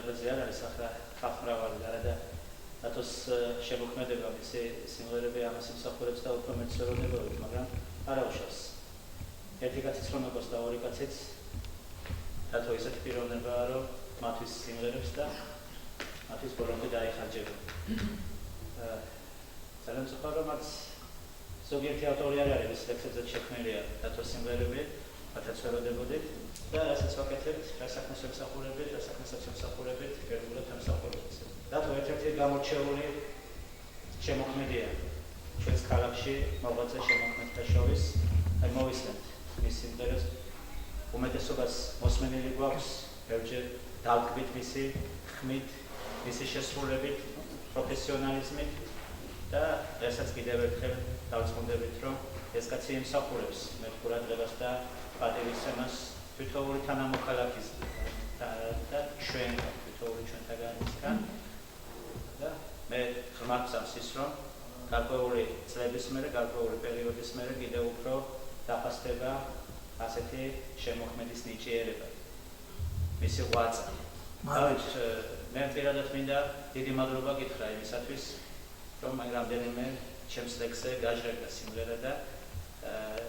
დარბაზი არ არის ახლა ხალხმრავალი და არა დათოს შემოქმედება მისი სიმღერები ამას იმსახურებს და უფრო მეტ სველოდებოებით, მაგრამ არ აუშავს. ერთი კაციც რომ მოგოს და ორი კაციც დათო ისეთი პიროვნებაა, რომ მათთვის სიმღერებს და მათთვის ბოლომდე დაიხარჯება. ძალიან სწორად რომ მათ ზოგიერთი ავტორი არ არის ლექსებზე შექმნილია დათოს სიმღერები, მათაც ველოდებოდით და რასაც ვაკეთებთ, რა საქმეს ვემსახურებით, რა საქმესაც ვემსახურებით, გერგულად ვემსახურებით. დათო ერთ-ერთი გამორჩეული შემოქმედია ჩვენს ქალაქში მოღვაწე შემოქმედთა შორის. აი მოვისმენთ მის სიმღერებს, უმეტესობას მოსმენილი გვაქვს, ბევრჯერ დავკვით მისი ხმით, მისი შესრულებით, პროფესიონალიზმით და რასაც კიდევ ერთხელ დავწმუნდებით, რომ ეს კაცი ემსახურებს մեր ყურადღებას და პატივისცემას თითოეული თანამოქალაქის და ჩვენ თითოეული ჩვენთაგანისგან და მე ღრმად ვწამს ის, რომ გარკვეული წლების მერე, გარკვეული პერიოდის მერე კიდევ უფრო დაფასდება ასეთი შემოქმედის ნიჭიერება, მისი ღვაწლი. მე პირადად მინდა დიდი მადლობა გითხრა იმისათვის, რომ რამდენიმე ჩემს ლექსზე გაჟღერდა სიმღერა და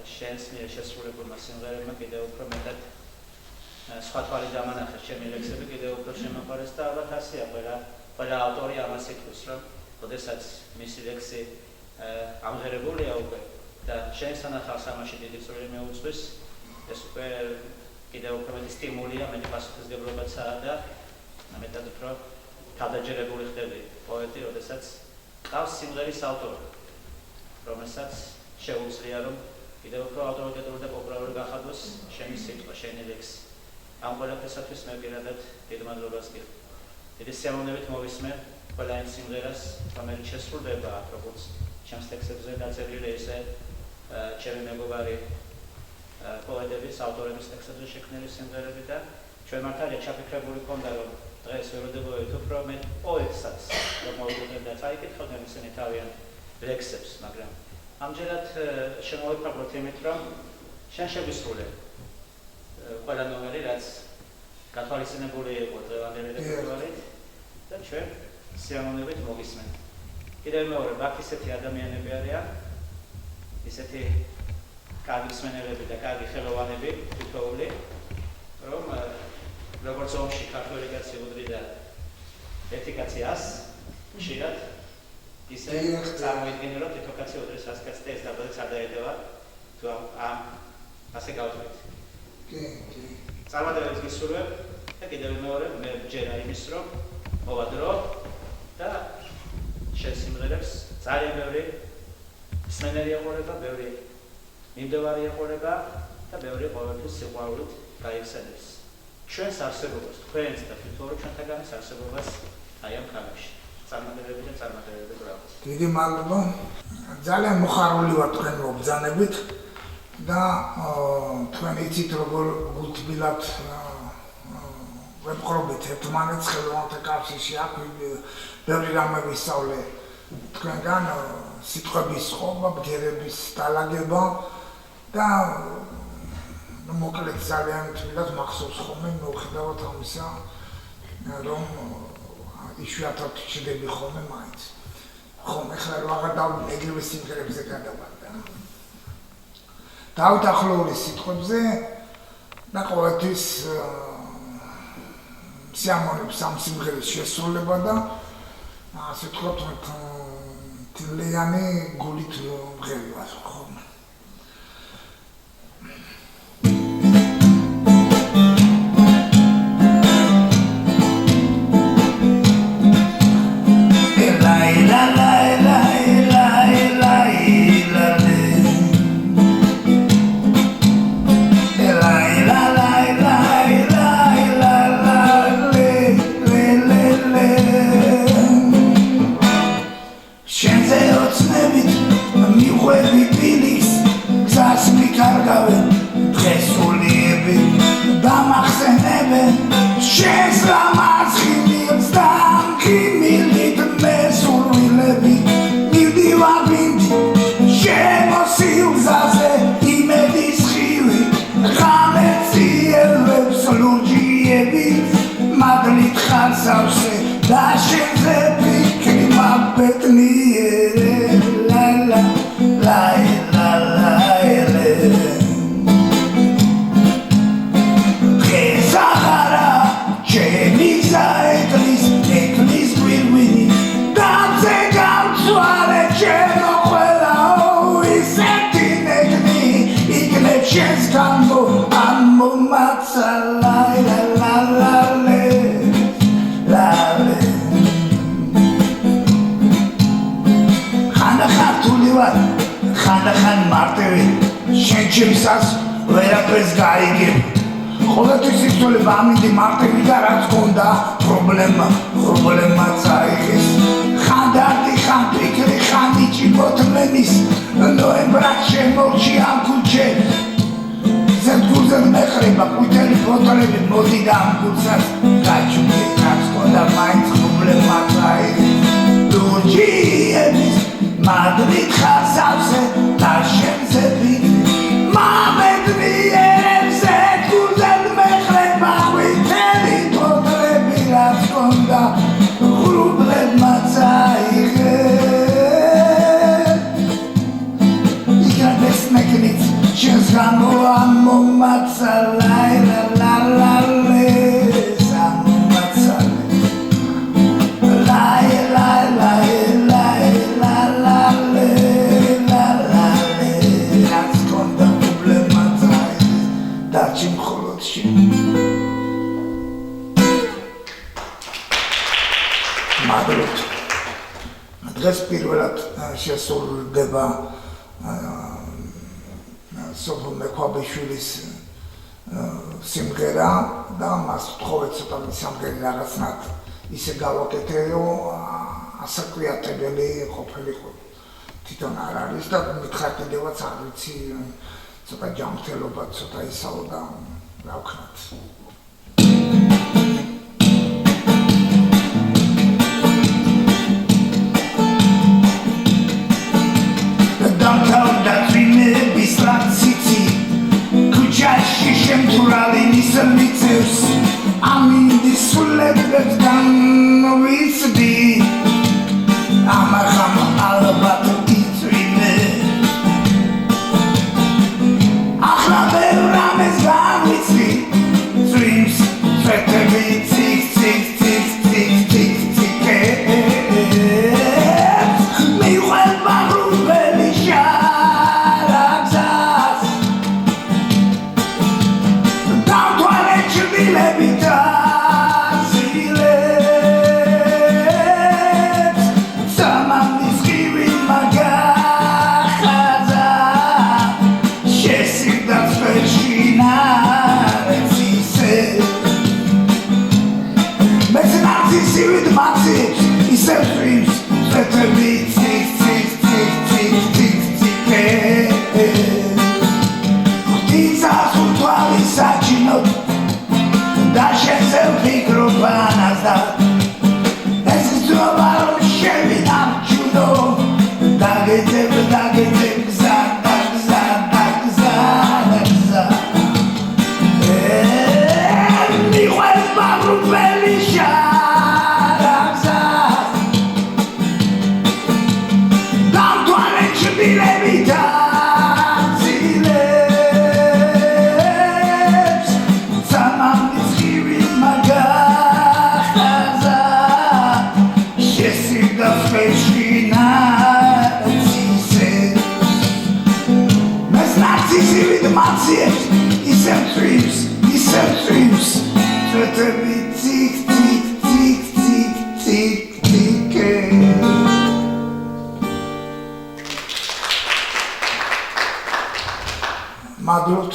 შენს მიერ შესრულებულმა სიმღერებმა კიდევ უფრო მეტად სხვა თვალი დამანახეს ჩემი ლექსები, კიდევ უფრო შემოყვარეს და ალბათ ასეა ყველა ავტორი ამას იტყვის, რომ როდესაც მისი ლექსი ამღერებულია უკვე და შენ სანახავს ამაში დიდი წვლილი მიუძღვის, ეს უკვე კიდევ უფრო მეტი სტიმულია, მეტი პასუხისმგებლობაცაა და მეტად უფრო თავდაჯერებული ხდები პოეტი, როდესაც ყავს სიმღერის ავტორი, რომელსაც შეუძლია, რომ კიდევ უფრო ავტორიტეტული და პოპულარული გახადოს შენი სიტყვა, შენი ლექსი. ამ ყველაფერსათვის მე პირადად დიდ მადლობას გიხდი. დიდი სიამოვნებით მოვისმე ყველა იმ სიმღერას, რომელიც შესრულდება, როგორც ჩემს ლექსებზე დაწერილი ისე ჩემი მეგობარი პოეტების, ავტორების ლექსებზე შექმნილი სიმღერები და ჩვენ მართალია ჩაფიქრებული გვქონდა, რომ დღეს ველოდებოდით უფრო მეტ პოეტსაც მოვიდოდეთ და წაიკითხავდნენ ისინი თავიანთ ლექსებს, მაგრამ ამჯერად შემოვიფარგლოთ იმით, რომ შენ შეგვისრულე ყველა ნომერი, რაც გათვალისწინებული იყო დღევანდელი რეპერტუარით და ჩვენ სიამოვნებით მოგისმენთ. კიდევ მეორე, აქ ისეთი ადამიანები არიან, ისეთი კარგი მსმენელები და კარგი ხელოვანები თითოეული, რომ როგორც ომში ქართველი კაცი უდრიდა ერთი კაცი 100 ხშირად, ისე წარმოიდგინე, რომ თითო კაცი უდრის 100 კაცს და ეს დაბადებს არ დაედევა, თუ ამ ასე გავთვლით. წარმატებებს გისურვებ და კიდევ მეორე, მე ვჯერა იმის, რომ მოვა დრო და შენ სიმღერებს ძალიან ბევრი მსმენელი ეყურება, ბევრი მიმდევარი ეყურება და ბევრი ყოველთვის სიყვარულით გაიხსენებს ჩვენს არსებობას, თქვენს და თითოეულ ჩვენთაგანის არსებობას აი ამ ქალაქში. წარმატებები და წარმატებები გრაუს. დიდი მადლობა. ძალიან მოხარული ვარ თქვენ მობრძანებით და თქვენ იცით როგორ გულთბილად ვეპყრობით ერთმანეთს ხელოვანთა კავშირში, აქ ბევრი რამე ვისწავლე თქვენგან, სიტყვების ყოფა, ბგერების დალაგება და მოკლედ ძალიან თბილად მახსოვს ხოლმე მიუხედავად ამისა, რომ იშვიათად ჩდები ხოლმე მაინც. ხომ ეხლა რომ აღარ ეგრევე სიმღერებზე გადავარდა. დავით ახლოურის სიტყვებზე და ყოველთვის სიამოვნებს ამ სიმღერის შესრულება და ასე ვთქვათ, თლიანი გულით მღერი ვარ ხოლმე. ambo matza la la la la le la le Khana khatuli var khana khan martevi shen chemsas verapes gaigeb Ყოველთვის იცოლება ამინდი მარტივი და რაც გონდა პრობლემა წაიღეს ხანდარდი ხან ფიქრი ხან იჭი ბოთლენის ნოემბრად შემორჩი ამ ქუჩე ზედგურზედ მეხრება ყვითელი ფოტოები მოდი და ამ ქუჩას გაჩვიდე რაც გონდა მაინც პრობლემა წაიღეს ლურჯიების მადრიდ ხასავზე და შენზე ფიქრი მამედნიერებზე Problema zeige Ich kann das nicht Chesamo amo matza la la la la le Samo matza la la la la la la le la la le Ascolta problema zeige Dacim kholotshi Madrut. დღეს პირველად შესრულდება სოფო მექვაბიშვილის სიმღერა და მას ვთხოვეთ ცოტა სიმღერა რაღაცნაირად ისე გავაკეთეო ასაკვიათებელი ყოფილიყო თვითონ არ არის და მითხრა კიდევაც არ ვიცი ცოტა ჯანმრთელობა ცოტა ისაო და რა ვქნათ შემთვრალი მისმიწევს ამინდი სულებებთან ვიცდი ამაღამ ალბათ იწვიმე ახლა ვერ რამეს გამიცი წვიმს წვეთები ციკ ციკ ციკ ციკ ციკ ციკე მიყვება რუბელი Madrut,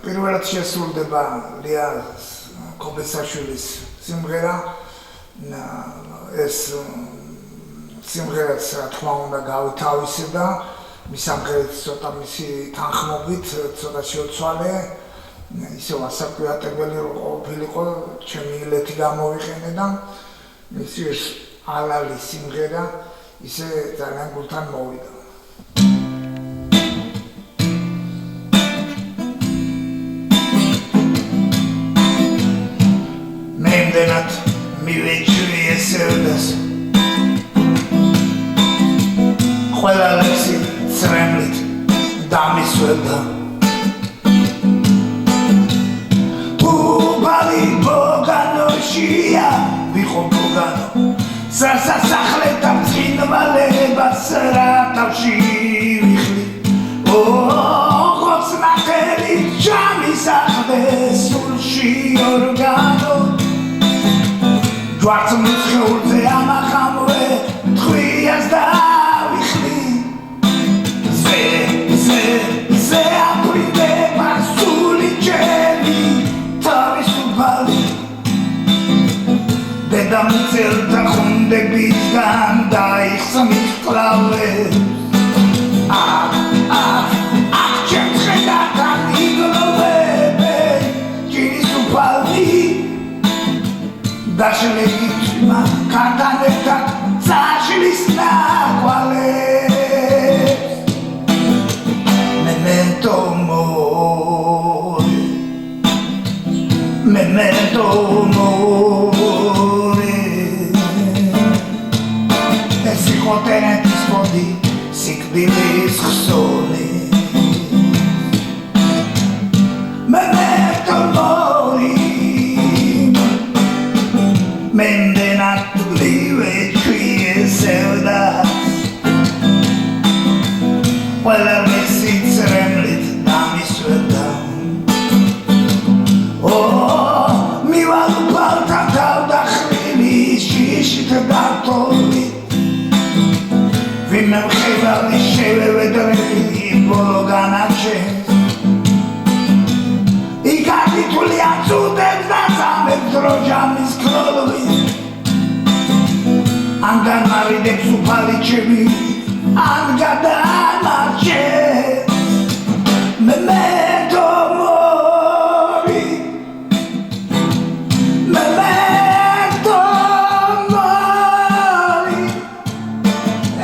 პირველად შესრულდება ლია კობესაშვილის სიმღერა ეს სიმღერაც რა თქმა უნდა გავითავისე და მის სამღერით ცოტა მისი თანხმობით ცოტა შეცვალე ისევ ასაკვიათებელი ყოფილიყო ჩემი ილეთი გამოვიყენე და მისი ეს ალალი სიმღერა ისე ძალიან გულთან მოვიდა Mendenat mi večeri eserdas Ყველა ლექსი წრემლით დამისვებდა Უბალი ბოგანოშია ვიყო ბოგანო სასახლე და წინვალებას რა თავში ვიხლი ოღონდ ნახელი სულში ორგანო ჯვარც მცხეულზე ამახამვე ტყვიას დავიხლი ზე აპრილება სული ჩემი თავისუფალი დედამიწელთა ხუნდებისგან დაიხსნის კლავებს დაშლეიჩმა კატანებთან წაშლის ნაყვალებს memento mori ეს იყო ტენეთის პოდი სიკვდილის ხსოვნი memento mori მენდენად ლივე ჩვიესევდას ყველა მესიცრემლით დამისვერდა მივალუბალთა თავდახრილი შიშით დართული ვინმე მხევალი შევევედრები ბოლო განაჩენს იკაკიტული აწუდებს და სამებს დროჯამის ქროლვი ან განმარიდებს უფალი ჩემი ან გადამარჩენს memento mori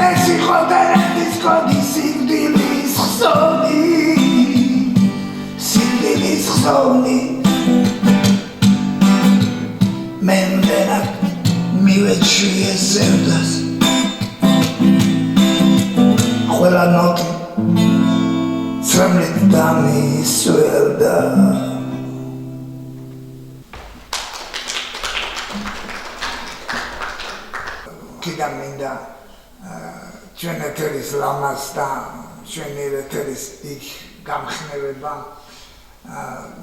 ეს იყო ტენეთის პოდი სიკვდილის ხსოვნი მენდენად მივეჩვიესევდას ყველა ნოტი ცრემლით დამისვერდა კიდევ მინდა ჩვენ ეთერის ლამას და ჩვენი ეთერის იქ გამხნევება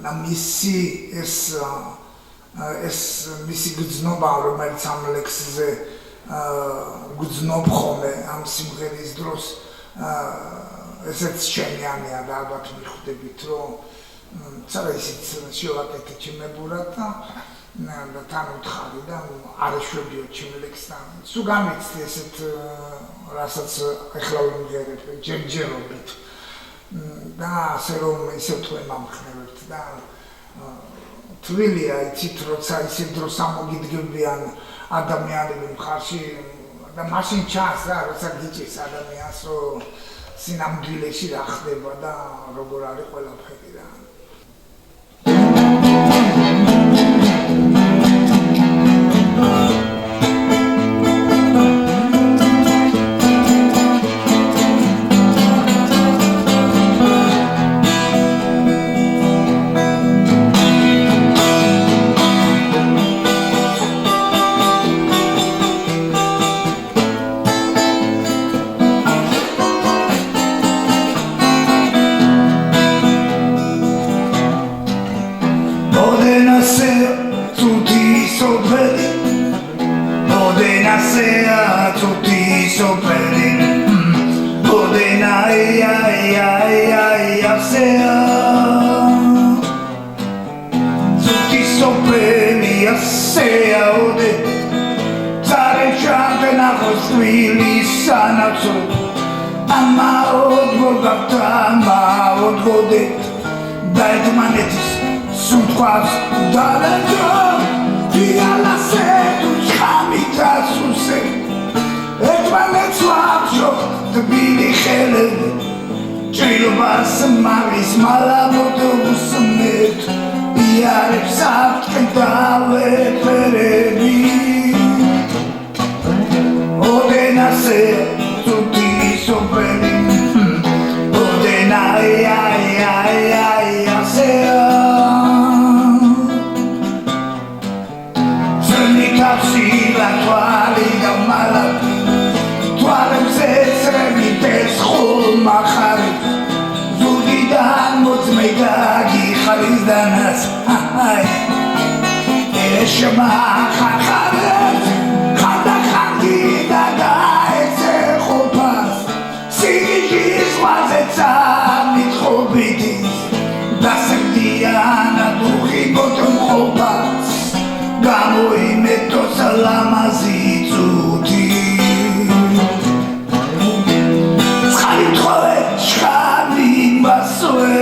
და მისი ეს მისი გრძნობა რომელიც ამ ლექსზე გრძნობ ხოლმე ამ სიმღერის დროს ესეც შემიანია და ალბათ მიხვდებით რომ ცოტა ისიც შევაკეთე ჩემებურად და თან უთხარი და არ ეშვებიო ჩემ ლექსთან სულ გამიცდი ესეთ რასაც ახლა ვიმღერებ ჯერჯერობით და ასე რომ ისე თუ ემამხნევებთ და თვლილია იცით როცა ისე დროს ამოგიდგებიან ადამიანები მხარში და მაშინ ჩანს რა როცა გიჭირს ადამიანს რომ სინამდვილეში რა ხდება და როგორ არის ყველაფერი რა Zudidán moc megádí chalizdanas ეშმა ხახარებს ხანდა ხანგი და გაეცე ყოფას სიგიჟის ღვაზეცა მithobiti დასეკდიანა დუხი გოთმყოფას გამოიმეტო სალამაზი წუთი წყალი თხოვე შხამი მასვე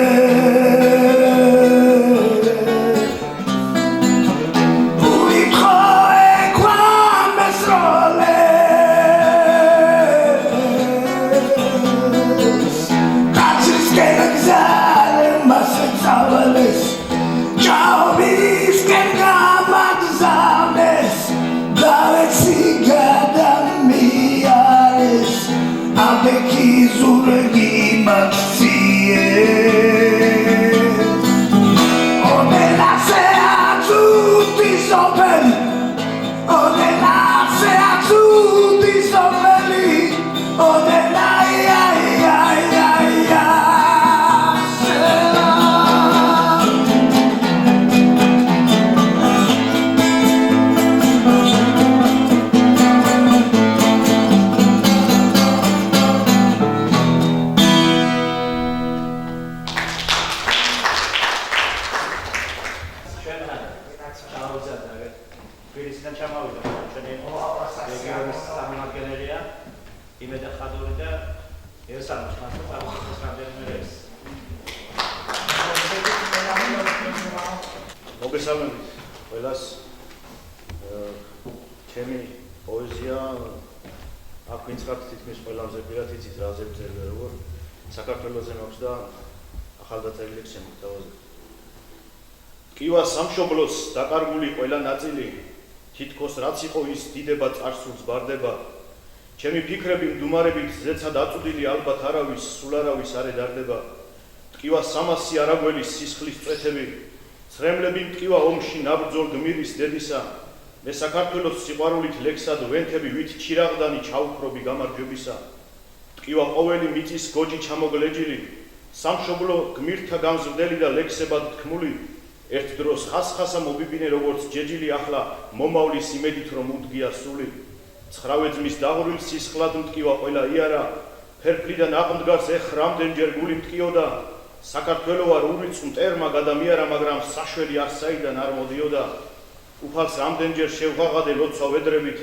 კივა სამშობლოს დაკარგული ყველა ნაწილი თითქოს რაც იყო ის დიდება წარსულს ბარდება ჩემი ფიქრები მდუმარებით ზეცად აწუდილი ალბათ არავის სულ არავის არ ედარდება კივა სამასი არაგველის სისხლის წვეთები ცრემლები მკივა ომში ნაბრძოლ გმირის დედისა მე საქართველოს სიყვარულით ლექსად ვენთები ვით ჩირაღდანი ჩაუქრობი გამარჯვებისა კივა ყოველი მიწის გოჯი ჩამოგლეჯილი სამშობლო გმირთა გამზრდელი და ლექსებად თქმული ერთ დროს ხასხასა მობიბინე როგორც ჯეჯილი ახლა მომავლის იმედით რომ უდგია სული ცხრავეძმის დაღვრილ სისხლად მტკივა ყველა იარა ფერფლიდან აყმდგარს ეხ რამდენჯერ გული მტკიოდა საქართველო არ ურიც მტერმა გადამიარა მაგრამ საშველი არსაიდან არ მოდიოდა უფალს რამდენჯერ შევღაღადე ლოცვა ვედრებით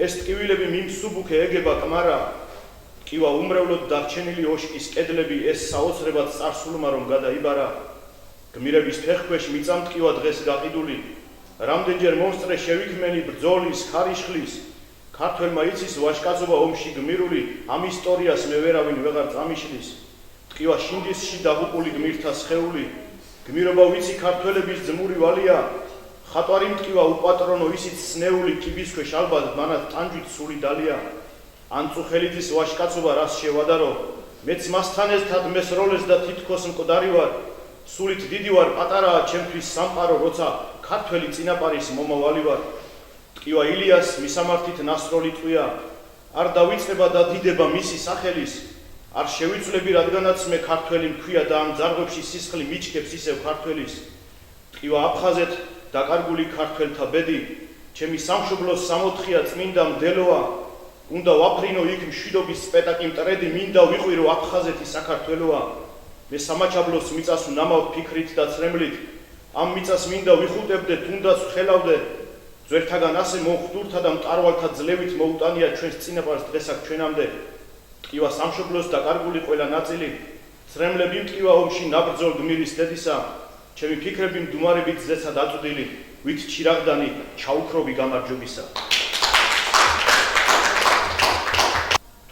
ეს ტკივილები მიმსუბუქე ეგება კმარა კივა უმრევლოდ დარჩენილი ოშკის კედლები ეს საოცრებად წარსულმა რომ გადაიბარა გმირების ფეხქვეშ მიწამტკივა დღეს გაყიდული რამდენჯერ მონსტრე შევიქმენი ბრძოლის ქარიშხლის ქართველმა იცის ვაჟკაცობა ომში გმირული ამ ისტორიას მე ვერავინ ვეღარ წამიშლის ტკივა შინდისში დაღუპული გმირთა სხეული გმირობა ვიცი ქართველების ძმური ვალია ხატვარი მტკივა უპატრონო ისიც სნეული კიბისქვეშ ალბათ მანაც ტანჯვით სული დალია ანწუხელიძის ვაჟკაცობა რას შევადარო მეც მასთან ერთად მესროლეს და თითქოს მკვდარი ვარ სულით დიდი ვარ პატარაა ჩემთვის სამყარო როცა ქართველი წინაპარის მომავალი ვარ ტკივა ილიას მისამართით ნასროლი ტყვია არ დავიწყება და დიდება მისი სახელის არ შევიწვლები რადგანაც მე ქართველი მქვია და ამ ძარღვებში სისხლი მიჩქებს ისევ ქართველის ტკივა აფხაზეთ დაკარგული ქართველთა ბედი ჩემი სამშობლოს სამოთხია წმინდა მდელოა უნდა ვაფრინო იქ მშვიდობის სპეტაკი მტრედი მინდა ვიყვირო აფხაზეთი საქართველოა მე სამაჩაბლოს მიწას ვნამავ ფიქრით და ცრემლით ამ მიწას მინდა ვიხუტებდე თუნდაც ვხელავდე ძვერთაგან ასე მოხდურთა და მტარვალთა ძლევით მოუტანია ჩვენს წინაპარს დღესაკ ჩვენამდე ტკივა სამშობლოს დაკარგული ყველა ნაწილი ცრემლები მტკივა ომში ნაბრძოლ გმირის დედისა ჩემი ფიქრები მდუმარებით ზეცად აწუდილი ვით ჩირაღდანი ჩაუქრობი გამარჯვებისა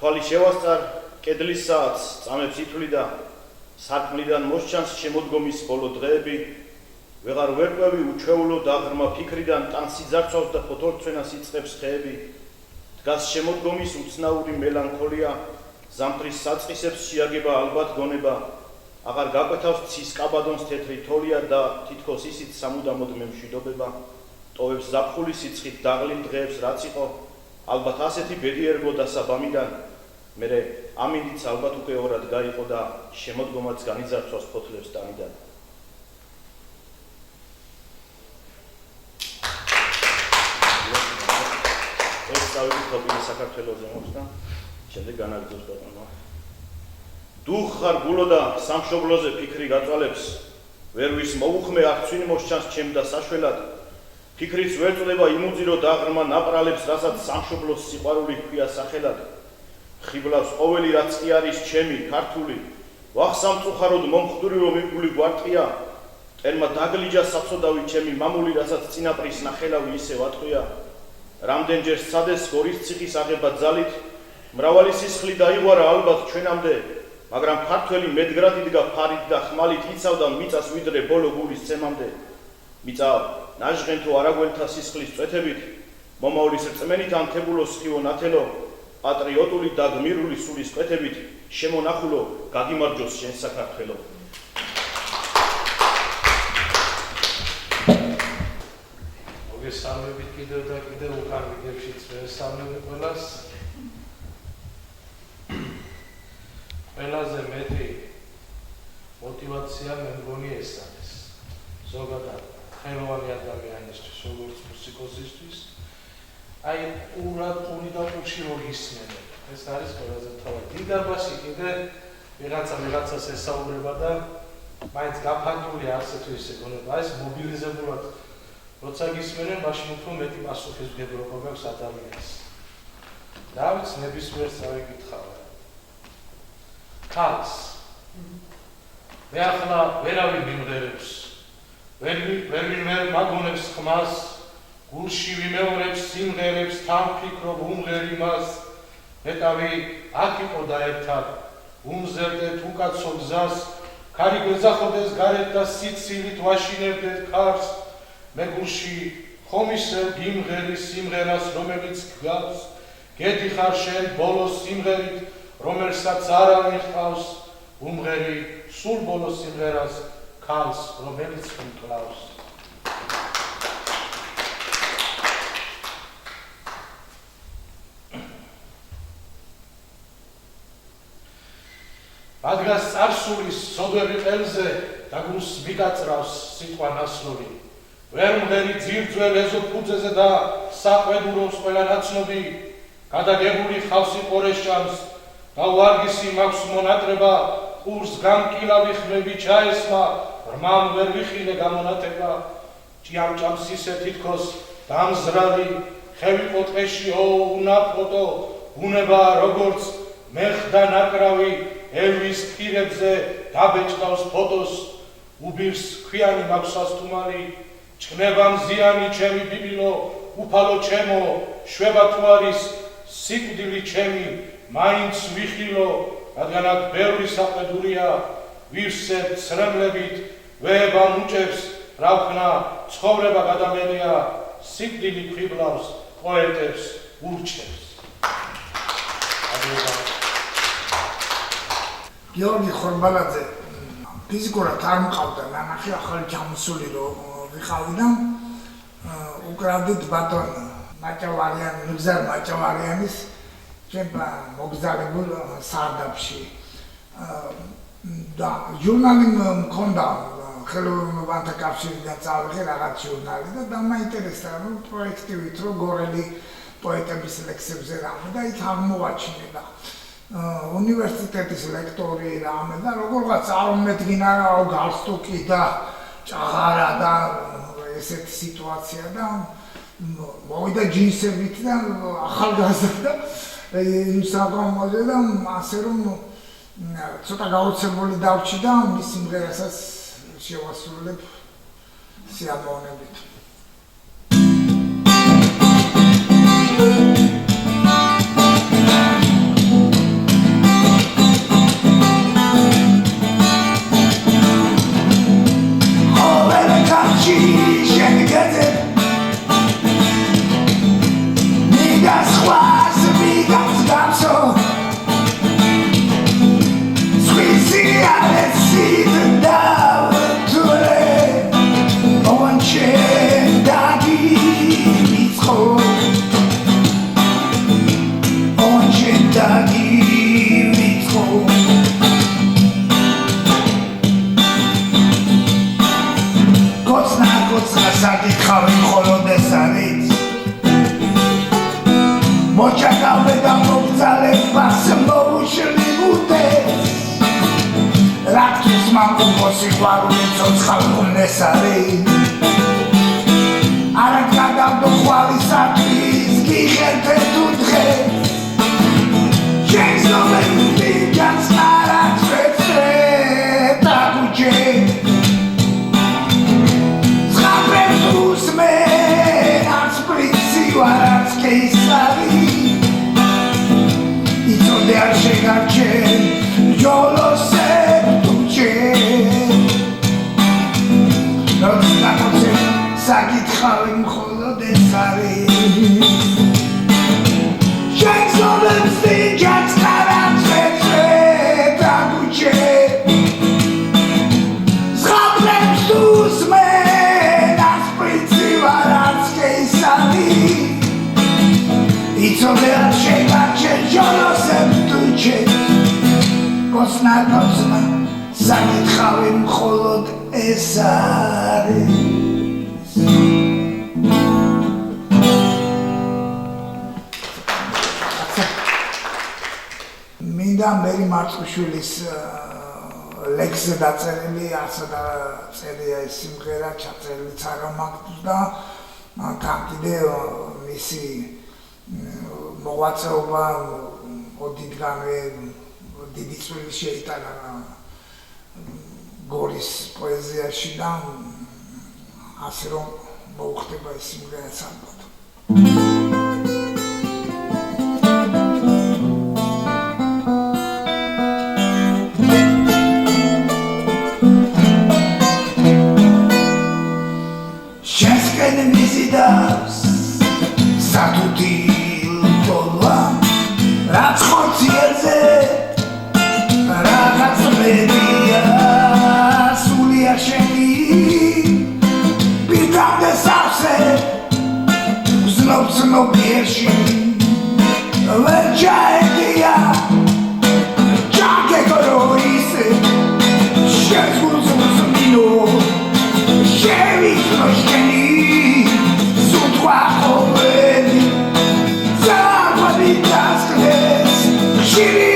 თვალი შევასწარ კედლის საათს წამებს ითვლი და სარკმლიდან მოსჩანს შემოდგომის ბოლო დღეები ვეღარ ვერკვევი უჩვეულო და ღრმა ფიქრიდან ტანსი ძარცვავს და ფოთორცვენას იწყებს ხეები დგას შემოდგომის უცნაური მელანქოლია ზამთრის საწყისებს შეაგება ალბათ გონება აღარ გაკვეთავს ცის კაბადონს თეთრი თოლია და თითქოს ისიც სამუდამოდ მემშვიდობება ტოვებს ზაფხული სიცხით დაღლილ დღეებს რაც იყო ალბათ ასეთი ბედი ერგო დასაბამიდან მერე ამინდიც ალბათ უკვე ორად გაიყო და შემოდგომაც განიძარცვას ფოთლებს ტანიდან ისწავლებით თოფილი საქართველოზე მოხს და შემდეგ განაგრძობს ბატონო. დუხ ხარ გულო და სამშობლოზე ფიქრი გაწვალებს, ვერ ვის მოუხმე არ წვინ მოსჩანს ჩემ და საშველად. ფიქრიც ვერ წდება იმუძირო დაღრმა ნაპრალებს, რასაც სამშობლოს სიყვარული ჰქვია სახელად. ხიბლავს ყოველი რაც კი არის ჩემი ქართული, ვახსამწუხაროდ მომხდური რომ მიგული გვარტყია. ერმა დაგლიჯა საწოდავი ჩემი მამული, რასაც წინაპრის ნახელავი ისე ვატყვია. რამდენჯერ სცადეს გორის ციხის აღება ძალით, მრავალი სისხლი დაიღვარა ალბათ ჩვენამდე, მაგრამ ქართველი მედგრად იდგა ფარით და ხმალით, იცავდა მიწას ვიდრე ბოლო გულის ცემამდე. მიწა ნაჟღენთო არაგველთა სისხლის წვეთებით, მომავლის რწმენით ანთებულო სხივო ნათელო, პატრიოტული და გმირული სულის კვეთებით, შემონახულო გაგიმარჯოს შენ საქართველო. მოგესალმებით კიდევ და კიდევ უკან ვიდეოშიც მოგესალმებით ყველას. ყველაზე მეტი მოტივაცია მე მგონი ეს არის. ზოგადად ხელოვანი ადამიანისთვის, როგორც მუსიკოსისთვის, აი ყური და ყურში რო გისმენთ. ეს არის ყველაზე თავი. დიდ დარბაზში კიდე ვიღაცას ესაუბრება და მაინც გაფანტული არსეთ ისე გონება, ეს მობილიზებულად როცა გისმენენ, მაშინ უფრო მეტი პასუხისმგებლობა გაქვს ადამიანს. დავით ნებისმიერს წავიკითხავ. ქალს მე ახლა ვერავინ მიმღერებს, ვერ მაგონებს ხმას, გულში ვიმეორებს სიმღერებს, თან ფიქრობ უმღერი მას. მეტავი აქ იყო და ერთად უმზერდეთ უკაცო გზას, ქარი გვეძახოდეს გარეთ და სიცილით ვაშინებდეთ ქარს. მე გულში ხომისებ გიმღერის სიმღერას, რომელიც გავს, გედიხარ შენ ბოლოს სიმღერით, რომელსაც არავინ ჰყავს, უმღერი სულ ბოლოს სიმღერას ქალს, რომელიც მკლავს. ადგას წარსულის სოდვები ყელზე და გულს მიგაწრავს სიტყვა ნასროლი. ვერ მღერი ძირძველ ეზოფუძეზე და საყვედურობს ყველა ნაცნობი, გადაგებული ხავსი ყორეს ჭამს და ვარგისი მაქვს მონატრება, ყურს გამკილავი ხმები ჩაესმა, რმამ ვერ ვიხილე გამონათება. ჭიამჭამს ისე თითქოს დამზრალი, ხევი ყოტყეში უნაფოტო, ბუნება როგორც მეხდა ნაკრავი, ელვის პირებზე დაბეჭდავს ფოტოს, უბირს ქვიანი მაქვს სასტუმარი, ჩქნება მზიანი ჩემი ბიბილო, უფალო ჩემო, შვება თუ არის სიკვდილი ჩემი, მაინც ვიხილო, რადგან აქ ბევრი საყვედურია, ვირსებ ცრემლებით, ვეება მუჭებს, რა ვქნა, ცხოვრება გადამელია, სიკვდილი ქვიბლავს, პოეტებს ურჩევს. გიორგი ხორბალაძე ფიზიკურად არ მყავდა ნანახი, ახალი ჩამოსული რო ვიყავი და უკრავდით ბატონ მაჭავარიანი, მიგზარ მაჭავარიანის ჩემ მოგზაურებულ სარდაფში და ჟურნალი მქონდა, ხელოვნებათა კავშირიდან წავიღე რაღაც ჟურნალი და დამაინტერესდა, რომ პროექტივით რო გორელი პოეტების ლექსებზე რამე და იქ აღმოვაჩინე და უნივერსიტეტის ლექტორი რამე და როგორღაც წარმედგინა რა გალსტუკი და ჭაღარა და ესეთი სიტუაცია და მოვიდა ჯინსებით და ახალგაზრდა იმ საგამოზე და ასე რომ ცოტა გაოცებული დავჭი და მის სიმღერასაც შევასრულებ სიამოვნებით. მოჭაკავე და მოგძალებას მოუშლიბუდეს რაკთვის მამკუმო სიყვარული ცოცხალკუნეს არის არად გადავდო ხვალისათვის გიხერთე თუ დღეს შენს ნომერული ჯანსკარად შეცრე დაგუჯე ზღაპრებს უსმე არც პრინცი ვარ არც კეისარი იცოდე არ შეგარჩე ჯოლოსებ თუჩე როდის დაგოცე საკითხავი მხოლოდ ეს არის შენს ნომერს ჯანსკარად შეცრე დაგუჯე ზღაპრებს უსმე არც პრინცი ვარ არც კეისარი იცოდე არ შეგარჩე ჯოლოსებ თუჩე კოცნა საკითხავი მხოლოდ ეს არის მინდა მერი მარწყუშვილის ლექსზე დაწერილი არცა დაწერია ეს სიმღერა ჩაწერილიც არ მაქვს და თან კიდევ მისი მოღვაწეობა ოდითგანვე დიდი წვლილი შეიტანა გორის პოეზიაში და ასე რომ მოუხდება ეს სიმღერაც ალბათ შენსკენ მიზიდავს სათუთი ლტოლა რაც ხორციელზე რაღაც მედია სულია შენი პირდამდე სავსე ზნობიერში ვერ ჩაედია ჩაგეგორო ისე შეგუძულს მინო შევიქნო შენი სუთვა ხოველი ზაგვადი დასკდეს ხშირი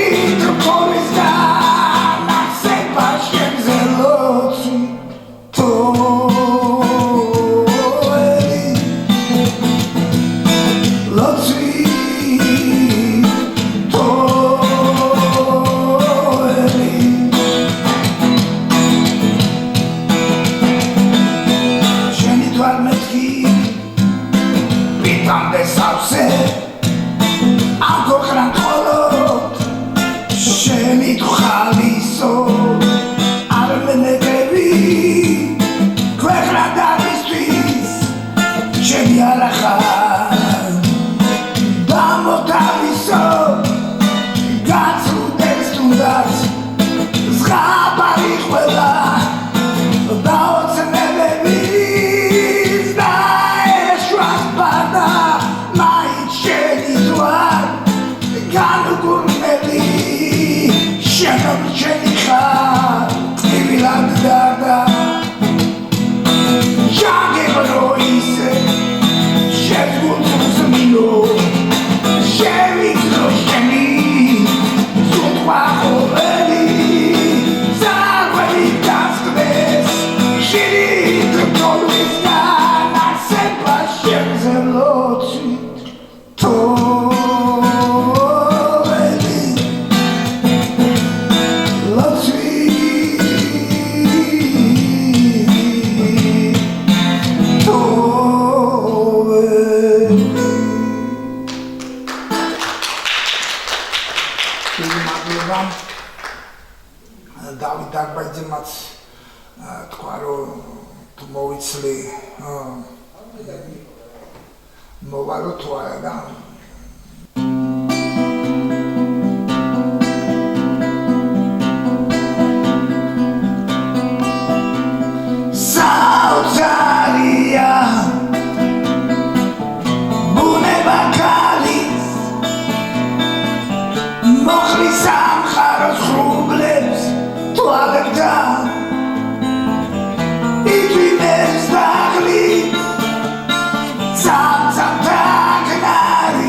Sam, sam, tak, nari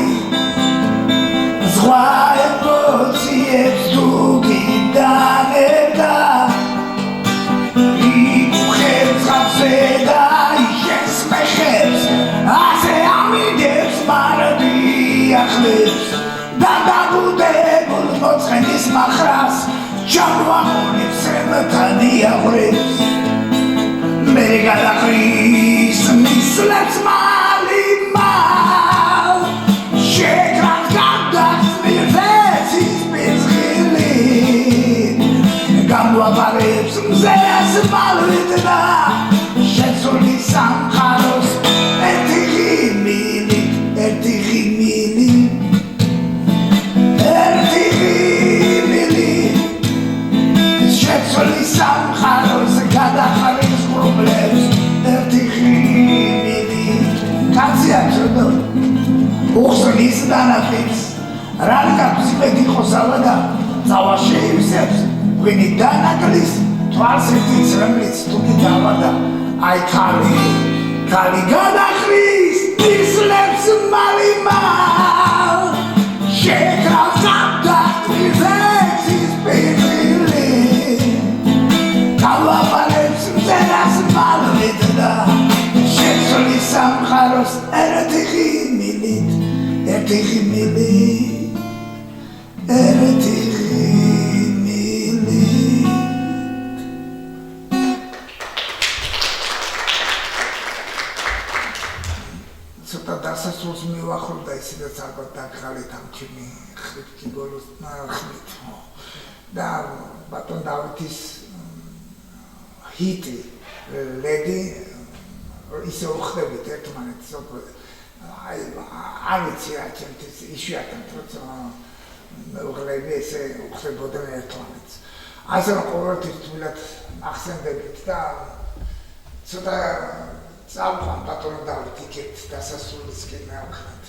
მიაყრებს მე გადაყრის მისლებს მალიმალ შეკრავს გადახსნილ ვეცის პერხილი გამვაბარებს მზეს მალვით და შეცვლი სამყაროს ერთი ღიმილი შეცვლი სამყაროს გადაყრის პრობლემს ერთი ღიმილი კაცია ცოდო უხსნის დანაფიქს რადგან სიმედი ხოსალა და წავა შეივსებს ვინი დანაკლის თვალს ერთიც რომლიც თუკი დავადა აი ქალი გადაყრის მისლებს მალიმალ შეკრავს გადაყრის ვეცის პერხილი გავაბარებს მზენას მალვით და შეცვლის სამყაროს ერთი ღიმილით ცოტა დასასრულს მივახურდა ისედაც ალბათ დაგხალეთ ამ ჩემი ხრიფტი გოლოს ხმით და ბატონ დავითის ჰიტი ლედი ისე უხდებით ერთმანეთს აი არ ვიცი რა ჩემთვის იშვიათად როცა მეუღლები ესე უხდებოდნენ ერთმანეთს ასე რომ ყოველთვის თბილად ახსენდებით და ცოტა წავყვან ბატონ დავით იქეთ დასასრულისკენ მივხვდით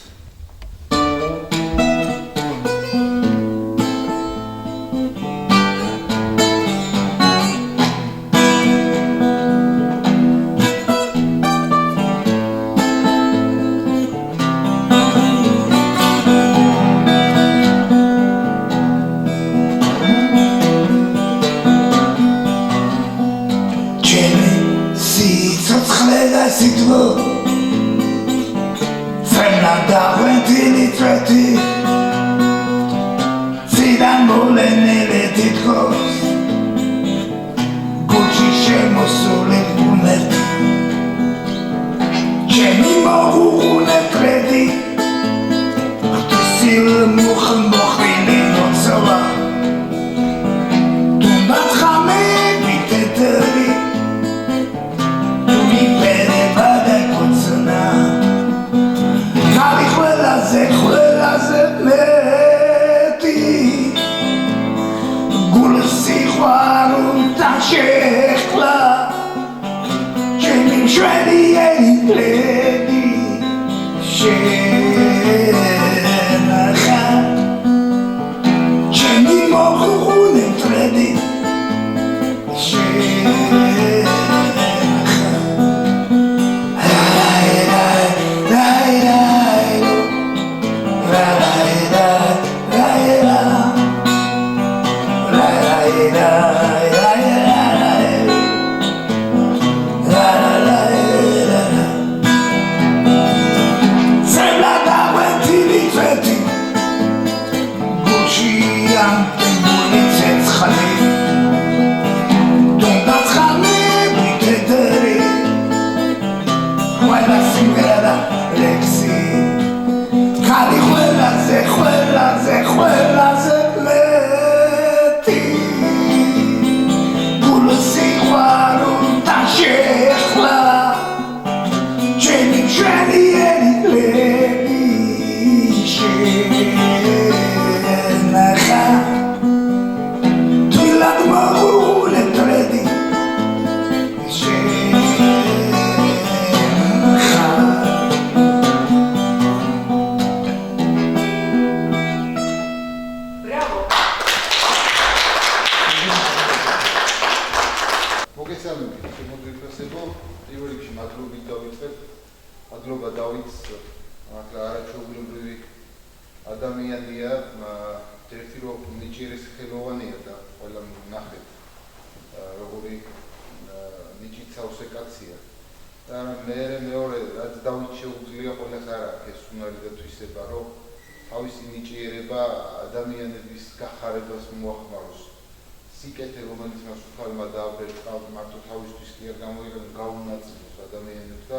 სიკეთე, რომელიც მას უფალმა დააბერწყა, მარტო თავისთვის კი არ გამოიყენა, გაუნაწილოს ადამიანებს და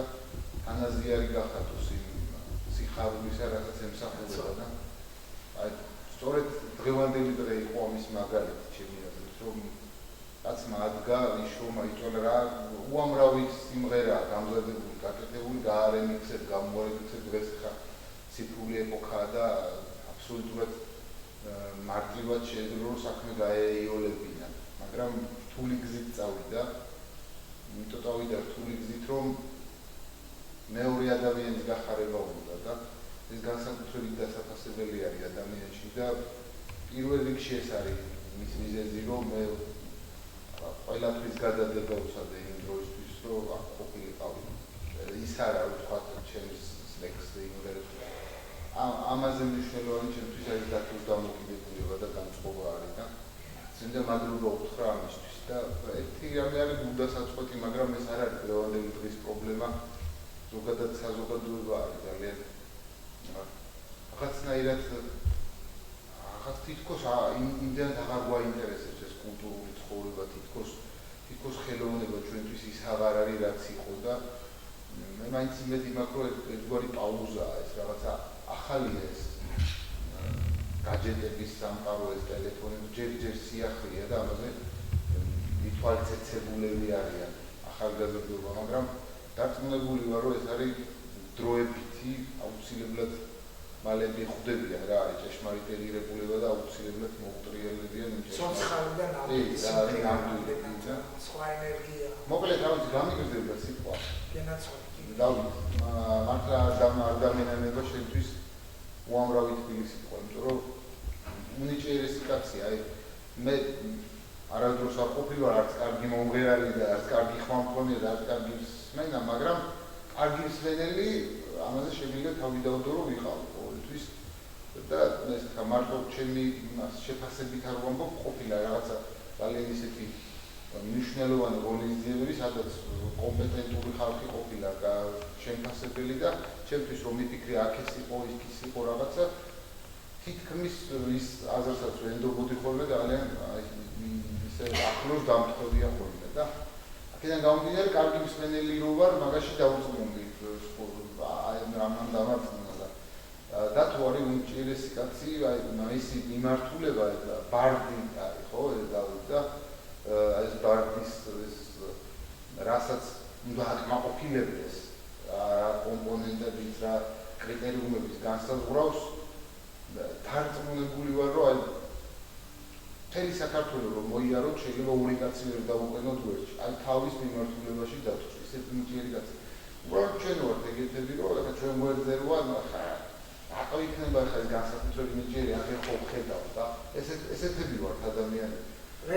თანაზიარი გახადოს იმ სიხარულისა, რასაც ემსახურება და აი სწორედ დღევანდელი დღე იყო ამის მაგალითი ჩემი აზრით, რომ კაცმა ადგა, იშომა, იწოლა რა უამრავი სიმღერაა გამზადებული, გაკეთებული, გაარემიქსეთ, გამოარემიქსეთ, დღეს ხა ციფრული ეპოქაა და აბსოლუტურად მარტივად შეიძლება რომ საქმე გაეიოლებინა, მაგრამ რთული გზით წავიდა, იმიტომ წავიდა რთული გზით, რომ მეორე ადამიანის გახარება უნდა და ეს განსაკუთრებით დასაფასებელი არის ადამიანში და პირველ რიგში ეს არის მის მიზეზი, რომ მე ყველაფრის გადადება ვცადე იმ დროისთვის, რომ აქ ყოფილიყავი. ის არა ვთქვათ ჩემს სლექსზე იმღერებს. ამაზე მნიშვნელოვანი ჩემთვის არის დათოს დამოკიდებულება და განწყობა არის და წინდა მადლობა უთხრა ამისთვის და ერთი რამე არის ბუდასაწყვეტი, მაგრამ ეს არ არის დღევანდელი დღის პრობლემა. ზოგადად საზოგადოება არის ძალიან რაღაცნაირად რაღაც თითქოს იმდენად აღარ გვაინტერესებს ეს კულტურული ცხოვრება, თითქოს ხელოვნება ჩვენთვის ის აღარ არის რაც იყო და მე მაინც იმედი მაქვს რომ ერთგვარი პაუზაა ეს რაღაცა ახალია ეს გაჯეტების სამყარო, ეს ტელეფონები ჯერ სიახლეა და ამაზე ითვალცეცებულები არიან ახალგაზრდობა, მაგრამ დარწმუნებული ვარ, რომ ეს არის დროებითი, აუცილებლად მალე მიხვდებიან რა არის ჭეშმარიტ ელირებულება და აუცილებლად მოუტრიელებიან იმ ცოცხალიდან ნამდვილი და სხვა ენერგია. მოკლედ თავის გამიგრძელდა სიტყვა. გენაცვალი. დავით, მართლა ადამიანება შენთვის უამრავი თბილი სიტყვა, იმიტომ რომ უნიჭიერესი კაცია, აი მე არასდროს არ ყოფილვარ არც კარგი მომღერალი და არც კარგი ხმამქონე და არც კარგი მსმენა, მაგრამ კარგი მსმენელი ამაზე შემიძლია თავი დავდო რომ ვიყავი ყოველთვის და ეს ხა მარტო ჩემი შეფასებით არ ვამბობ, ყოფილა რაღაცა ძალიან ისეთი მნიშვნელოვანი ღონისძიებები, სადაც კომპეტენტური ხალხი ყოფილა შემფასებელი და ჩემთვის რომ მიფიქრე აქ ეს იყო, ის იყო რაღაცა თითქმის ის აზრსაც ვენდობოდი ხოლმე და ძალიან ისე ახლოს დამთხოვია ხოლმე და აქედან გამომდინარე კარგი მსმენელი რო ვარ, მაგაში დავუწყმობი რამან დამარცხნა და დათო არის უნიჭიერესი კაცი, აი მისი მიმართულება და ბარდი არის ხო ეს დავით და ეს ბარდის ეს რასაც უნდა აკმაყოფილებდეს რა კომპონენტებიც რა კრიტერიუმების განსაზღვრავს დარწმუნებული ვარ რომ აი მთელი საქართველო რომ მოიაროთ შეიძლება ორი კაცი ვერ დავუყენოთ გვერდში აი თავის მიმართულებაში დათოს ისეთ უნიჭიერი კაცი უბრალოდ ჩვენ ვართ ეგეთები რომ ახლა ჩვენ გვერდზე ვარ ხა რატო იქნება ხა ეს განსაკუთრებით უნიჭიერი ახლა ხო ხედავ და ესეთები ვართ ადამიანები ხო,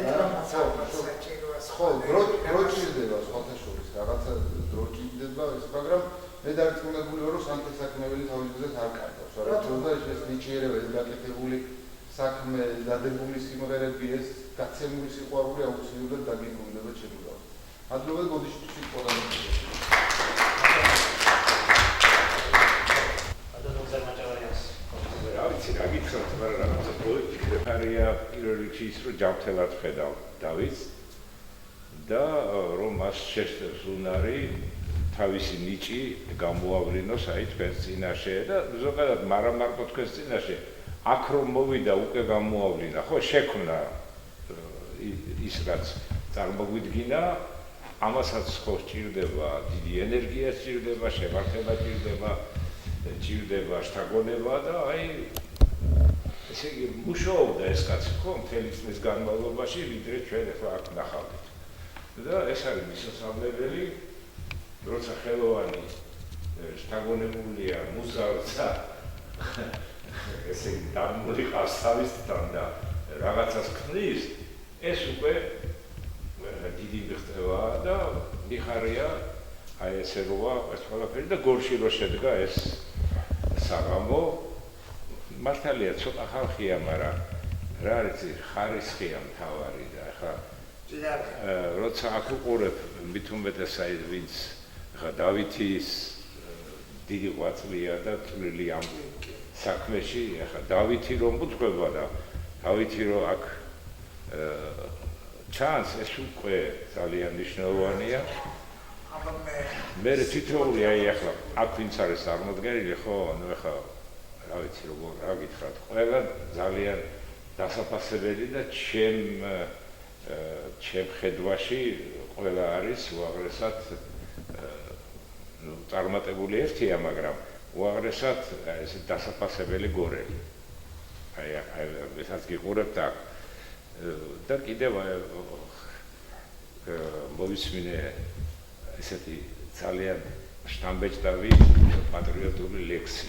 დრო ჭირდება სხვათა შორის, რაღაცა დრო ჭირდება ეს, მაგრამ მე დარწმუნებული ვარ, რომ სამთესაკმეველი თავის გზას არ კარგავს. რა ეს ნიჭიერება, ეს გაკეთებული საქმე, დადებული სიმღერები, ეს გაცემული სიყვარული აუცილებლად დაგიბრუნდება ჩემი გავს. მადლობა გოდიში სიტყვა დამოკიდებული. რა ვიცი, რა გითხრათ, მაგრამ რაღაცა პროექტია პირველ რიგში ის, რომ ჯანმრთელად ხედავ დავითს და რომ მას შესწევს უნარი თავისი ნიჭი გამოავლინოს აი თქვენს წინაშე და ზოგადად მარა მარტო თქვენს წინაშე აქ რომ მოვიდა უკვე გამოავლინა, ხო, შექმნა ის რაც წარმოგვიდგინა, ამასაც ხო სჭირდება დიდი ენერგია, სჭირდება შემართება, ჭირდება შთაგონება და აი ესე იგი მუშაობდა ეს კაცი ხო მთელი წლის განმავლობაში ვიდრე ჩვენ ახლა აქ ნახავთ და ეს არის მისასალმებელი როცა ხელოვანი შთაგონებულია მუსავრცა ესე იგი დამული ყავს თავისთან და რაღაცას ქმნის ეს უკვე დიდი მიღწევაა და მიხარია აი ესე როა ეს ყველაფერი და გორში რო შედგა ეს საღამო მართალია ცოტა ხალხია, მაგრამ რა არის ხარისხია მთავარი და ახლა როცა აქ უყურებ მით უმეტესად ვინც ახლა დავითის დიდი ღვაწლია და წვლილი ამ საქმეში, ახლა დავითი რომ უძღვება და დავითი რომ აქ ჩანს ეს უკვე ძალიან მნიშვნელოვანია. აბა მე თითოეული აი ახლა აქ ვინც არის წარმოდგენილი, ხო, ანუ ახლა რა ვიცი როგორ რა გითხრათ, ყველა ძალიან დასაფასებელი და ჩემ ხედვაში ყველა არის უაღრესად წარმატებული ერთია, მაგრამ უაღრესად ეს დასაფასებელი გორელი. აი ესაც გიყურებთ აქ და კიდევ მოვისმინე ესეთი ძალიან შთამბეჭდავი პატრიოტული ლექსი,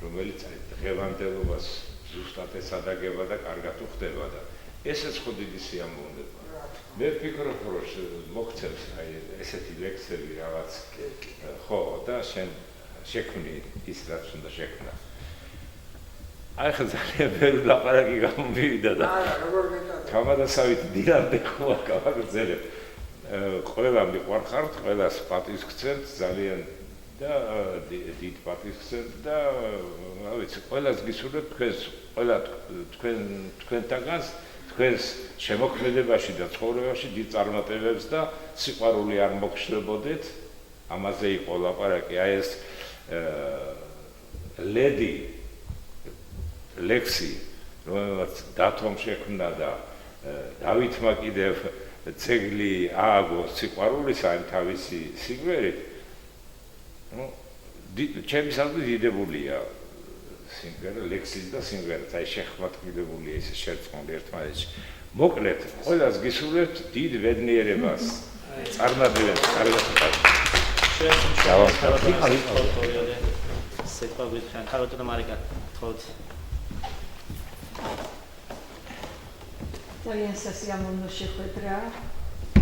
რომელიც დღევანდელობას ზუსტად ესადაგება და კარგად უხდება და ესეც ხო დიდი სიამოვნებაა. მე ვფიქრობ, რომ მოგცემს აი ესეთი ლექსები რაღაც ხო და შენ შექმნი ის რაც უნდა შექმნა. აი ხა ძალიან ბევრი ლაპარაკი გამომივიდა და გამადასავით დილამდე ხო გავაგრძელებ. ყველა მიყვარხართ, ყველას პატივს გცემთ ძალიან და დიდ პატივს გცემთ და რა ვიცი, ყველას გისურვებთ თქვენს ყველა თქვენთაგანს თქვენს შემოქმედებაში და ცხოვრებაში დიდ წარმატებებს და სიყვარული არ მოგშლებოდეთ. ამაზე იყო ლაპარაკი. აი ეს ლედი ლექსი, რომელსაც დათომ შექმნა და დავითმა კიდევ ძეგლი ააგო სიყვარულისა იმ თავისი სიკვდილით. ჩემი საზრით დიდებულია სიმღერა, ლექსის და სიმღერაც, აი შეხმატკიდებულია ეს შერწყმული ერთმანეთში. მოკლედ, ყველას გისურვებთ დიდ ბედნიერებას, წარმატებებს, კარგად. ქალბატონო მარიკა, თხოვთ. ძალიან სასიამოვნო შეხვედრა.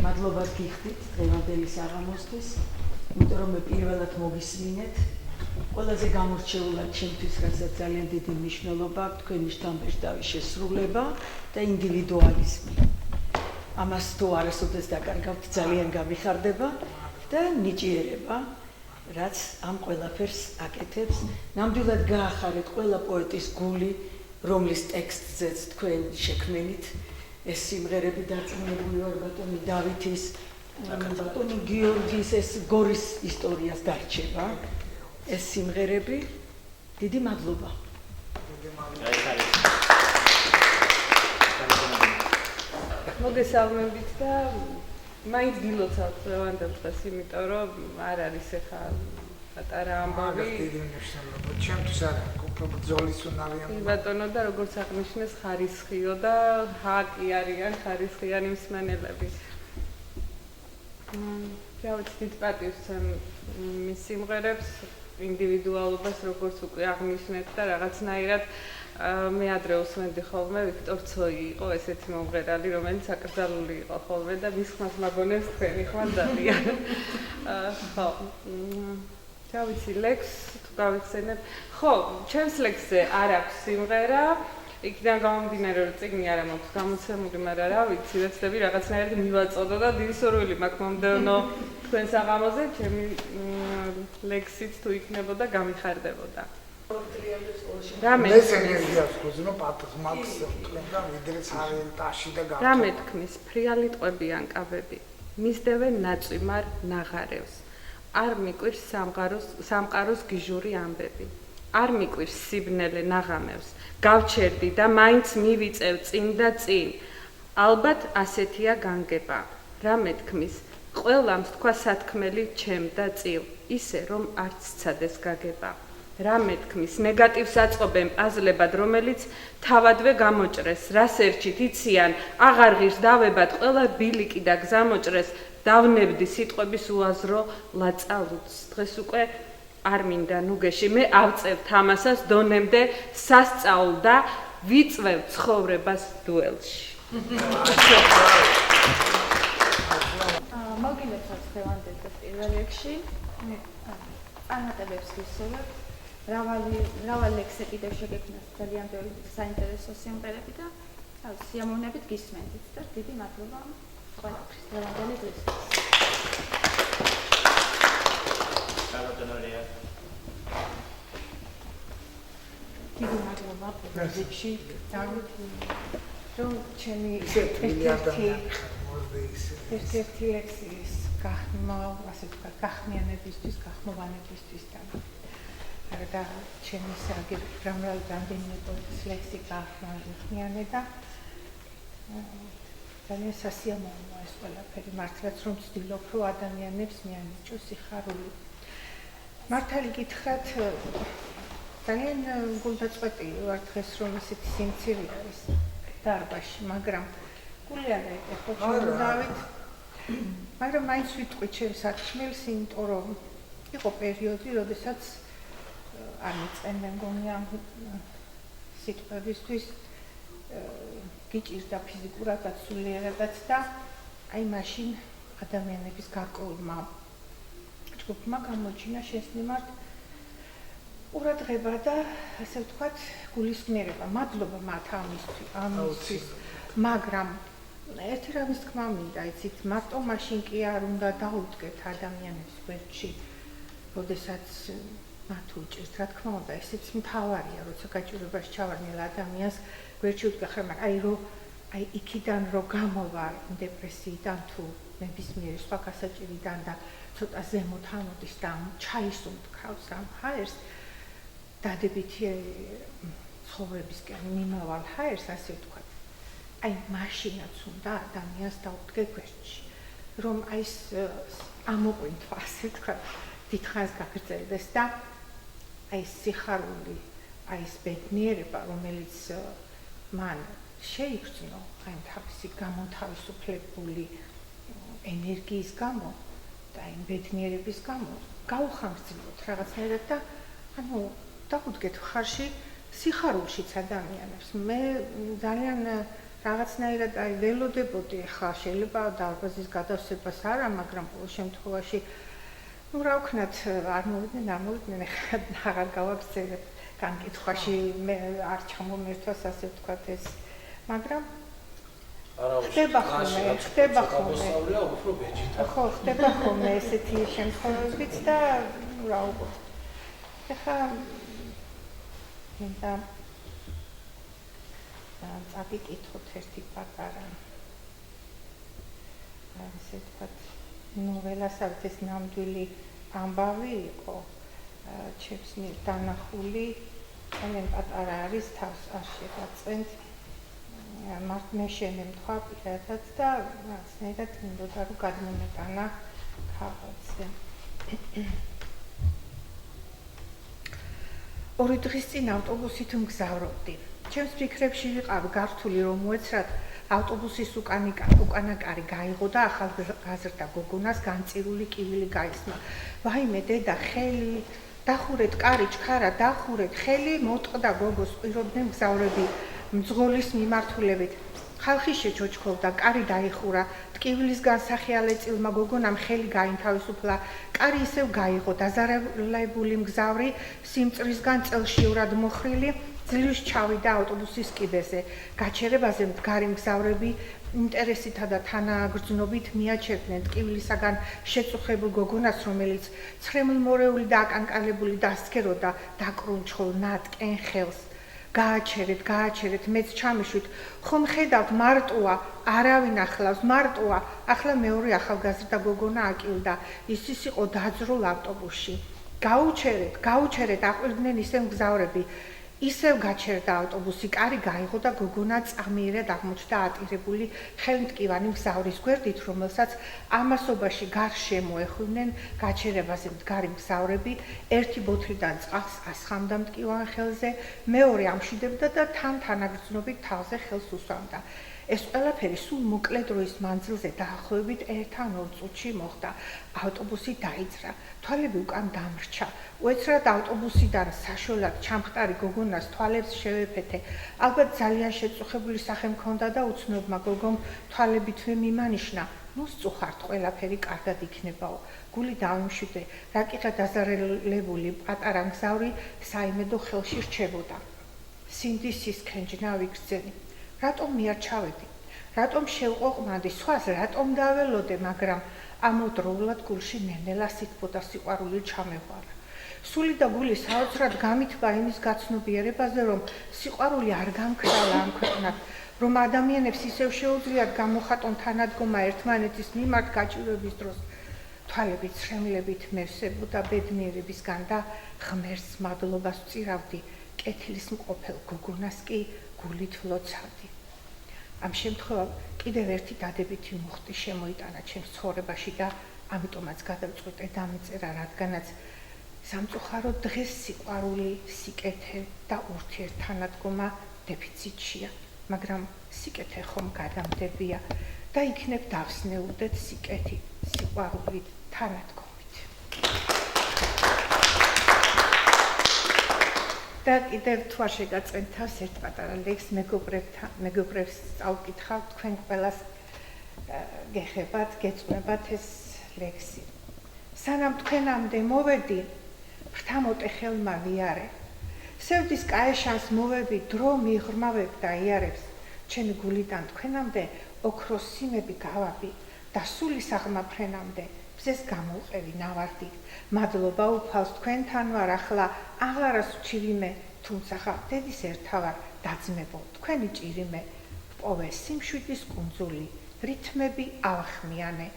მადლობა გიხდით დღევანდელი საღამოსთვის, იმიტომ რომ მე პირველად მოგისმინეთ. ყველაზე გამორჩეულად ჩემთვის, რასაც ძალიან დიდი მნიშვნელობა აქვს თქვენი შთამბეჭდავი შესრულება და ინდივიდუალიზმი. ამას თუ არასოდეს დაკარგავთ, ძალიან გამიხარდება და ნიჭიერება, რაც ამ ყველაფერს აკეთებს. ნამდვილად გაახარეთ ყველა პოეტის გული, რომლის ტექსტზეც თქვენ შექმნით. ეს სიმღერები დარწმუნებული ვარ ბატონი დავითის, ბატონი გიორგის ეს გორის ისტორიას დარჩება. ეს სიმღერები, დიდი მადლობა. მოგესალმებით და მაინც გილოცავთ ლევანდელს და იმიტომ რომ არ არის ახლა პატარა ამბავი. ჩემთვის არა, უფრო ბრძოლის უნარია. ბატონო და როგორც აღნიშნეს ხარისხიო და ჰაკი არიან ხარისხიანი მსმენელები. გავიც დიდ პატივს მის სიმღერებს, ინდივიდუალობას როგორც უკვე აღნიშნეთ და რაღაცნაირად მე ადრე უსმენდი ხოლმე ვიქტორ ცოი იყო ესეთი მომღერალი, რომელიც აკრძალული იყო ხოლმე და მის ხმას მაგონებს თქვენი ხმა ძალიან. ხო. გავიცი ლექს თუ გავიხსენებ. ხო, ჩემს ლექსზე არ აქვს სიმღერა. იქიდან გამომდინარე რომ წიგნი არ მაქვს გამოცემული, მაგრამ რა ვიცი, ვეცდები რაღაცნაირად მივაწოდო და დიდი სურვილი მაქვს მომდევნო თქვენ საღამოზე ჩემი ლექსით თუ იქნებოდა გამიხარდებოდა. ეს ენერგიას გუზნო პატრმაქს თქვენ და ვიდრე ცარელტაში და გავთ. რა მეთქმის ფრიალი ტყვებიან კაბები, მისდევენ ნაწვიმარ ნაღარევს. არ მიკვირს სამყაროს გიჟური ამბები. არ მიკვირს სიბნელე ნაღამევს. გავჩერდი და მაინც მივიწევ წინ და წინ. ალბათ ასეთია განგება. რა მეთქმის, ყველამ თქვა სათქმელი ჩემ და წილ, ისე რომ არც ცადეს გაგება. რა მეთქმის, ნეგატივს აწყობენ პაზლებად, რომელიც თავადვე გამოჭრეს, რას ერჩით იციან, აღარ ღირს დავებად, ყველა ბილიკი და გზამოჭრეს, დავნებდი სიტყვების უაზრო ლაწალუც. დღეს უკვე არ მინდა ნუგეში, მე ავწევ თამასას დონემდე სასწაულ და ვიწვევ ცხოვრებას დუელში. მოგილოცავთ დღევანდელ და პირველ რიგში. წარმატებებს გისურვებთ. მრავალი ლექსი კიდევ შეგექმნათ ძალიან ბევრი საინტერესო სიმღერები და სიამოვნებით გისმენთ და დიდი მადლობა ყველაფრის დღევანდელი დღისთვის. დიდი მადლობა პროექტში დავით რომ ჩემი ერთ-ერთი ერთ-ერთი ლექსის ასე ვთქვათ, გახმიანებისთვის, გახმოვანებისთვის და ჩემი საგერ რამდენიმე პოეტის ლექსი გახმიანე და ძალიან სასიამოვნოა ეს ყველაფერი, მართლაც რომ ვცდილობ, რომ ადამიანებს მიანიჭოს სიხარული. მართალი გითხრათ, ძალიან გულდაწყვეტილი ვარ დღეს, რომ ისეთი სიმცირეა ეს დარბაზში, მაგრამ გული არ ეკითხო დავით. მაგრამ მაინც ვიტყვი ჩემს საქმეს, იმიტომ რომ იყო პერიოდი, როდესაც არ მიწყენ მე მგონი ამ სიტყვებისთვის გიჭირდა ფიზიკურადაც, სულიერადაც და აი მაშინ ადამიანების გარკვეულმა ჯგუფმა გამოჩინა შენს მიმართ ყურადღება და ასე ვთქვათ, გულისხმიერება. მადლობა მათ ამისთვის, მაგრამ ერთი რამის თქმა მინდა, იცით, მარტო მაშინ კი არ უნდა დაუდგეთ ადამიანებს გვერდში, როდესაც მათ უჭირთ, რა თქმა უნდა, ესეც მთავარია, როცა გაჭირვებას ჩავარდნილ ადამიანს გვერდში უდგა, მაგრამ აი იქიდან რო გამოვარ დეპრესიიდან თუ ნებისმიერი სხვა გასაჭირიდან და ცოტა ზემოთ ამოდის და ჩაისუნთქავს ამ ჰაერს, დადებითი ცხოვრებისკენ მიმავალ ჰაერს, ასე ვთქვათ. აი მაშინაც უნდა ადამიანს დაუდგე გვერდში, რომ აი ეს ამოყვინთვა, ასე ვთქვათ, დიდხანს გაგრძელდეს და აი ეს სიხარული, აი ეს ბედნიერება, რომელიც მან შეიგრძნო აი თავისი გამოთავისუფლებული ენერგიის გამო და აი ბედნიერების გამო გაუხანგრძლივოთ რაღაცნაირად და ანუ დაუდგეთ ხარში სიხარულშიც ადამიანებს. მე ძალიან რაღაცნაირად აი ველოდებოდი, ხა შეიძლება დარბაზის გადავსებას არა, მაგრამ ყოველ შემთხვევაში ну რა ვქნათ, არ მოვიდნენ, აღარ გავაგრძელებ განკითხვაში, მე არ ჩამომერთვას ასე ვთქვათ ეს, მაგრამ ხდება ხოლმე. ხო, ხდება ხოლმე ესეთი შემთხვევებიც და რა ვუყოთ. ეხლა მინდა წაგიკითხოთ ერთი პატარა ასე ვთქვათ, ნოველასაც ეს ნამდვილი ამბავი იყო, ჩემს მიერ დანახული, ძალიან პატარა არის, თავს არ შეგაწენთ, მე შემემთხვა პირადად და რაღაცნაირად მინდოდა რომ გადმომეტანა ქაღალდზე. ორი დღის წინ ავტობუსით მგზავრობდი. ჩემს ფიქრებში ვიყავი გართული, რომ მოეცრად ავტობუსის უკანაკარი გაიღო და ახალგაზრდა გოგონას განწირული კივილი გაისმა. ვაიმე დედა, ხელი, დახურეთ კარი, ჩქარა, დახურეთ, ხელი მოტყდა გოგოს, პირობდნენ მგზავრები მძღოლის მიმართულებით. ხალხი შეჩოჩქოვდა, კარი დაიხურა, ტკივილისგან სახიალე წილმა გოგონამ ხელი გაინთავისუფლა, კარი ისევ გაიღო, დაზარალებული მგზავრი სიმწრისგან წელშიურად მოხრილი ძლივს ჩავიდა ავტობუსის კიდეზე. გაჩერებაზე მდგარი მგზავრები ინტერესითა და თანაგრძნობით მიაჩერდნენ ტკივილისაგან შეწუხებულ გოგონას, რომელიც ცრემლმორეული და აკანკალებული დასქეროდა დაკრუნჩხოლ ნატკენ ხელს. გააჩერეთ, მეც ჩამიშვით, ხომ ხედავთ, მარტოა, არავინ ახლავს, მარტოა, ახლა მეორე ახალგაზრდა გოგონა აკილდა, ის იყო დაძრულ ავტობუსში. გაუჩერეთ, აყვირდნენ ისევ მგზავრები. ისევ გაჩერდა ავტობუსი, კარი გაიღო და გოგონა წამიერად აღმოჩნდა ატირებული ხელმტკივანი მგზავრის გვერდით, რომელსაც ამასობაში გარშემო ეხვიდნენ გაჩერებაზე მდგარი მგზავრები, ერთი ბოთლიდან წყალს ასხამდა მტკივან ხელზე, მეორე ამშვიდებდა და თანაგრძნობით თავზე ხელს უსვამდა. ეს ყველაფერი სულ მოკლე დროის მანძილზე დაახლოებით 1-2 წუთში მოხდა. ავტობუსი დაიძრა, თვალები უკან დამრჩა. უეცრად ავტობუსიდან საშუალად ჩამხტარი გოგონას თვალებს შევეფეთე. ალბათ ძალიან შეწუხებული სახე მქონდა და უცნობმა გოგომ თვალებითვე მიმანიშნა, მოსწუხართ, ყველაფერი კარგად იქნებაო. გული დავიმშვიდე, რაკითხა დაზარალებული პატარა მგზავრი საიმედო ხელში რჩებოდა. სინდისის ქენჯნავი გრძელი. რატომ მიარჩავედი? რატომ შევყოყმადი? სხვას რატომ დაველოდე, მაგრამ ამოდროულად გულში ნენელა სითბოდა სიყვარული ჩამეღვარა. სული და გული საოცრად გამითბა იმის გაცნობიერებაზე, რომ სიყვარული არ გამქრალა ამ ქვეყნად, რომ ადამიანებს ისევ შეუძლიათ გამოხატონ თანადგომა ერთმანეთის მიმართ გაჭირვების დროს თვალებით, შრემლებით მევსებოდა ბედნიერებისგან და ღმერთს მადლობას ვწირავდი, კეთილის მყოფელ გოგონას კი გულით ვლოცავდი. ამ შემთხვევამ კიდევ ერთი დადებითი მუხტი შემოიტანა ჩემს ცხოვრებაში და ამიტომაც გადავწყვიტე დამეწერა, რადგანაც სამწუხაროდ დღეს სიყვარული, სიკეთე და ურთიერთთანადგომა დეფიციტშია, მაგრამ სიკეთე ხომ გადამდებია და იქნებ დავსნეულდეთ სიკეთით, სიყვარულით, თანადგომით. და კიდევ თუ არ შეგაწყვეტ თავს ერთ პატარა ლექს მეგობრებს წავკითხავ, თქვენ ყველას გეხებათ, გეწუნებათ ეს ლექსი. სანამ თქვენამდე მოვედი, ფრთამოტე ხელმა ვიარე. სევდის კაეშანს მოვები, დრო მიღრმავებ და იარებს. ჩემი გულიდან თქვენამდე ოქროს სიმები გავაბი და სული საღმაფრენამდე ბზეს გამოვყევი ნავარდით. მადლობა უფალს თქვენთან ვარ ახლა აღარას ვჩივიმე, თუმცა დედის ერთავარ დაძმებო თქვენი ჭირიმე. პოვე სიმშვიდის კუნძული, რითმები ავახმიანე,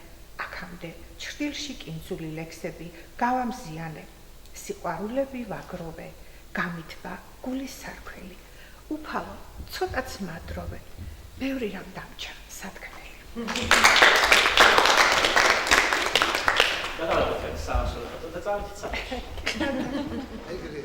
აქამდე ჩრდილში კინძული ლექსები გავამზიანე. სიყვარულები ვაგროვე, გამითბა გულის სარქველი. უფალო, ცოტაც მადროვე, ბევრი რამ დამჭა სათქმელი. გადავაკეთეთ სამსულო და წავიდეთ საფრთხეში. ეგრე